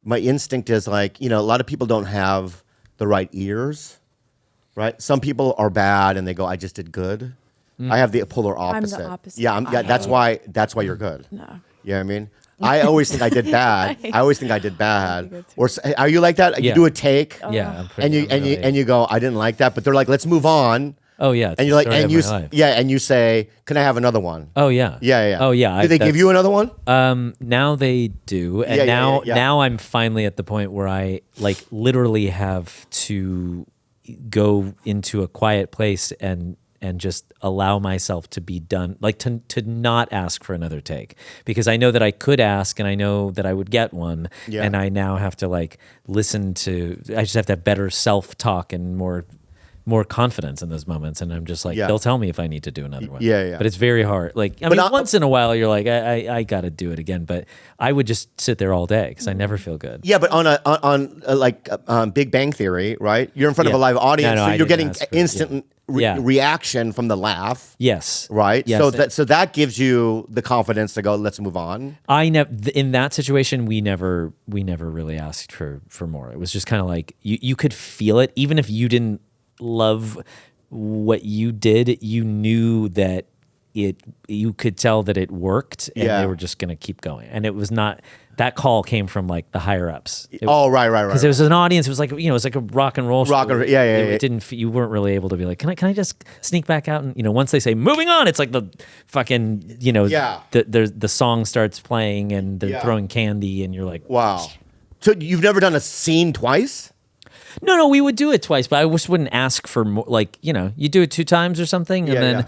my instinct is like, a lot of people don't have the right ears, right? Some people are bad and they go, I just did good. I have the polar opposite. I'm the opposite. Yeah, that's why you're good. No. You know what I mean? I always think I did bad. I always think I did bad. Or are you like that? Yeah. You do a take, Yeah, I'm and you go, I didn't like that, but they're like, let's move on. Oh yeah, And you're like, and you say, can I have another one? Oh yeah, Yeah. Oh yeah. Do they give you another one? Now they do, and now I'm finally at the point where I like literally have to go into a quiet place and just allow myself to be done, like to not ask for another take, because I know that I could ask and I know that I would get one, and I now have to like listen to. I just have to have better self-talk and more confidence in those moments, and I'm just like, they'll tell me if I need to do another one. Yeah. But it's very hard. Like, I mean, once in a while, you're like, I got to do it again. But I would just sit there all day because I never feel good. Yeah, but on Big Bang Theory, right? You're in front of a live audience, so you're getting instant reaction from the laugh. Yes. Right. Yes. So that gives you the confidence to go, let's move on. In that situation, we never really asked for more. It was just kind of like you could feel it, even if you didn't love what you did, you knew that you could tell that it worked, and they were just going to keep going. And it was not, that call came from like the higher ups. Right. Because it was an audience. It was like, it was like a rock and roll show. It didn't, you weren't really able to be like, can I just sneak back out? And, once they say moving on, it's like the fucking, the song starts playing and they're throwing candy and you're like, wow. So you've never done a scene twice? No, we would do it twice, but I just wouldn't ask for more. Like, you do it 2 times or something, and then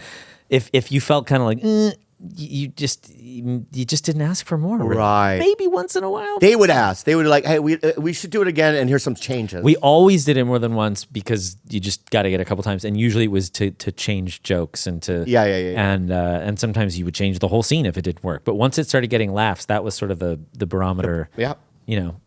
if you felt kind of like you just didn't ask for more, really. Right? Maybe once in a while they would ask. They would like, hey, we should do it again, and here's some changes. We always did it more than once because you just got to get a couple times, and usually it was to change jokes and to and sometimes you would change the whole scene if it didn't work. But once it started getting laughs, that was sort of the barometer.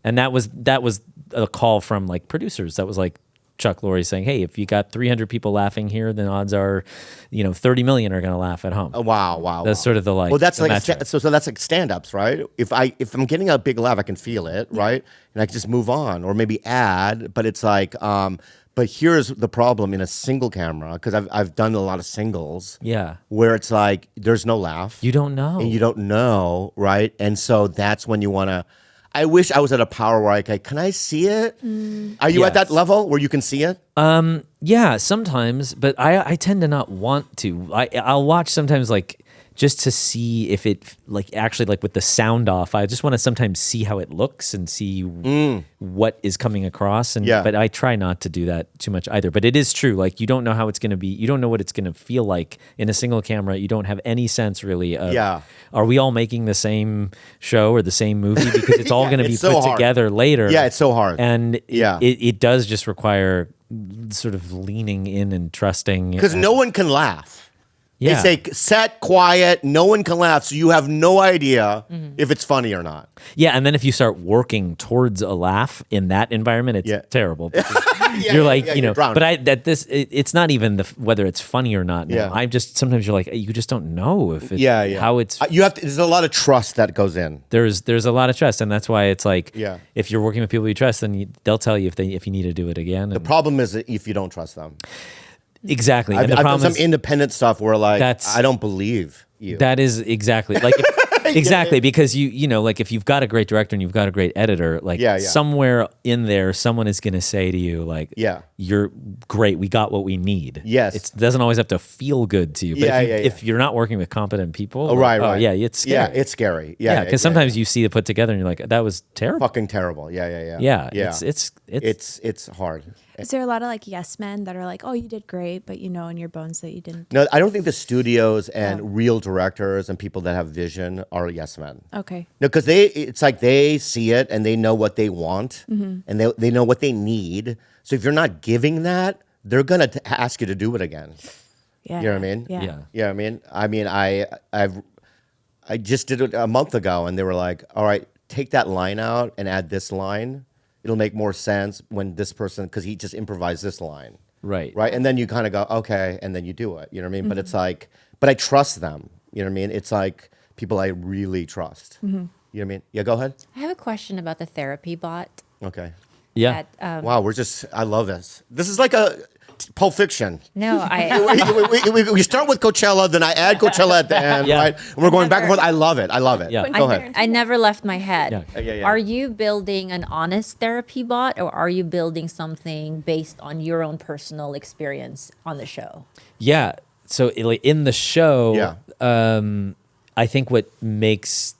And that was a call from like producers. That was like Chuck Lorre saying, hey, if you got 300 people laughing here, then odds are, 30 million are going to laugh at home. Wow. That's sort of the like. Well, that's like so that's like stand-ups, right? If I'm getting a big laugh, I can feel it, right? And I can just move on or maybe add. But it's like, but here's the problem in a single camera, because I've done a lot of singles. Yeah. Where it's like there's no laugh. You don't know. And you don't know, right? And so that's when you want to. I wish I was at a power where can I see it? Are you at that level where you can see it? Yeah, sometimes, but I tend to not want to. I'll watch sometimes like just to see if it like actually like with the sound off. I just want to sometimes see how it looks and see what is coming across. But I try not to do that too much either. But it is true. Like you don't know how it's going to be. You don't know what it's going to feel like in a single camera. You don't have any sense really of are we all making the same show or the same movie? Because it's all going to be put together later. Yeah, it's so hard. And it does just require sort of leaning in and trusting. Because no one can laugh. Yeah. They say, set, quiet, no one can laugh, so you have no idea if it's funny or not. Yeah, and then if you start working towards a laugh in that environment, it's terrible. You're like, but it's not even whether it's funny or not. No. I'm just, sometimes you're like, you just don't know if it's, how it's. There's a lot of trust that goes in. There's a lot of trust, and that's why it's like, if you're working with people you trust, then they'll tell you if you need to do it again. The problem is if you don't trust them. Exactly. I've done some independent stuff where like, I don't believe you. That is exactly like exactly because you know like if you've got a great director and you've got a great editor, like somewhere in there someone is going to say to you like, you're great, we got what we need. Yes. It doesn't always have to feel good to you, but if you're not working with competent people, right. It's scary. Yeah, it's scary. Because sometimes you see it put together and you're like, that was terrible. Fucking terrible. Yeah. It's hard. Is there a lot of like yes men that are like, oh, you did great, but you know in your bones that you didn't? No, I don't think the studios and real directors and people that have vision are yes men. Okay. No, because it's like they see it and they know what they want and they know what they need. So if you're not giving that, they're gonna ask you to do it again. Yeah. You know what I mean? Yeah. You know what I mean? I just did it a month ago and they were like, all right, take that line out and add this line. It'll make more sense when this person, because he just improvised this line. Right. And then you kind of go, okay, and then you do it. You know what I mean? But it's like, but I trust them. You know what I mean? It's like people I really trust. You know what I mean? Yeah, go ahead. I have a question about the therapy bot. Okay. Yeah. That, Wow, I love this. This is like a Pulp Fiction. no, I We start with Coachella, then I add Coachella at the end, Yeah. right? And we're going back and forth. I love it. I love it. Yeah. Go ahead. I never left my head. Yeah. Yeah. Are you building an honest therapy bot, or are you building something based on your own personal experience on the show? Yeah. So like in the show, Yeah. I think what makes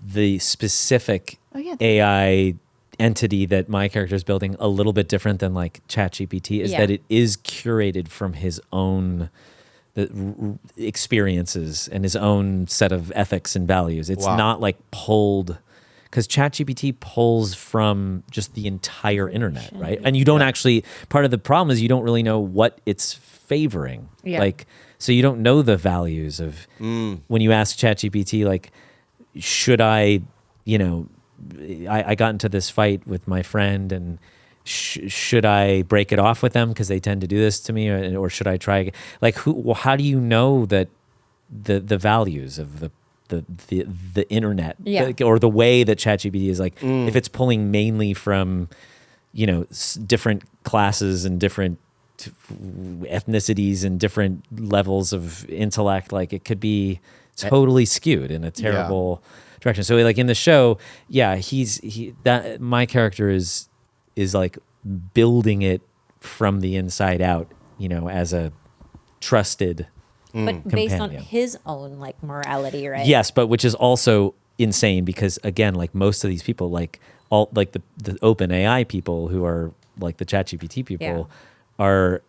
the specific Oh, yeah. AI entity that my character is building a little bit different than like ChatGPT is Yeah. that it is curated from his own experiences and his own set of ethics and values. It's Wow. not like pulled, because ChatGPT pulls from just the entire internet, right? And you don't actually, part of the problem is you don't really know what it's favoring. Yeah. Like, so you don't know the values of when you ask ChatGPT, like, should I, I got into this fight with my friend and should I break it off with them because they tend to do this to me, or should I try? Like, how do you know that the values of the internet, Yeah. or the way that ChatGPT is like, if it's pulling mainly from, different classes and different ethnicities and different levels of intellect, like it could be totally skewed in a terrible direction. So like in the show, that my character is like building it from the inside out, as a trusted But based on companion. his own like morality, right? Yes, but which is also insane because again, like most of these people, like all like the open AI people who are like the ChatGPT people are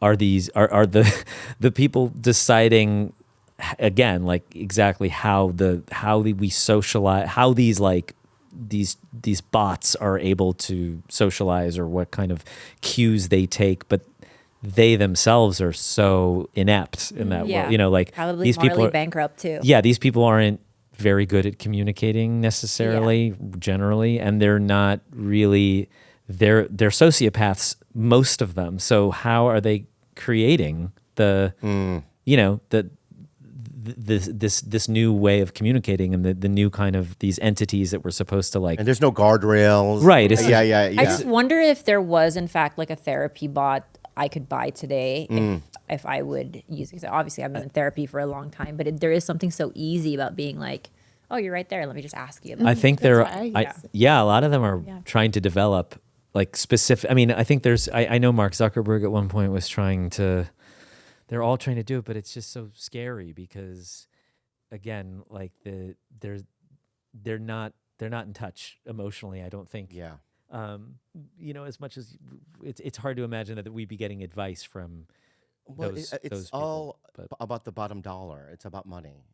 the people deciding again, like exactly how we socialize, how these bots are able to socialize, or what kind of cues they take, but they themselves are so inept in that Yeah. world. Like Probably these people morally are bankrupt too. Yeah, these people aren't very good at communicating necessarily, generally, and they're not really they're sociopaths, most of them. So how are they creating this new way of communicating, and the new kind of these entities that we're supposed to like? And there's no guardrails. Right, it's Yeah. I just wonder if there was, in fact, like a therapy bot I could buy today if I would use it. 'Cause obviously, I've been in therapy for a long time, but there is something so easy about being like, oh, you're right there. Let me just ask you about I it. think That's they're, what I use. a lot of them are Yeah. trying to develop like specific. I mean, I think I know Mark Zuckerberg at one point was they're all trying to do it, but it's just so scary because, again, like they're not in touch emotionally. I don't think. Yeah. As much as it's hard to imagine that we'd be getting advice from Well, those it's people, all but- about the bottom dollar. It's about money.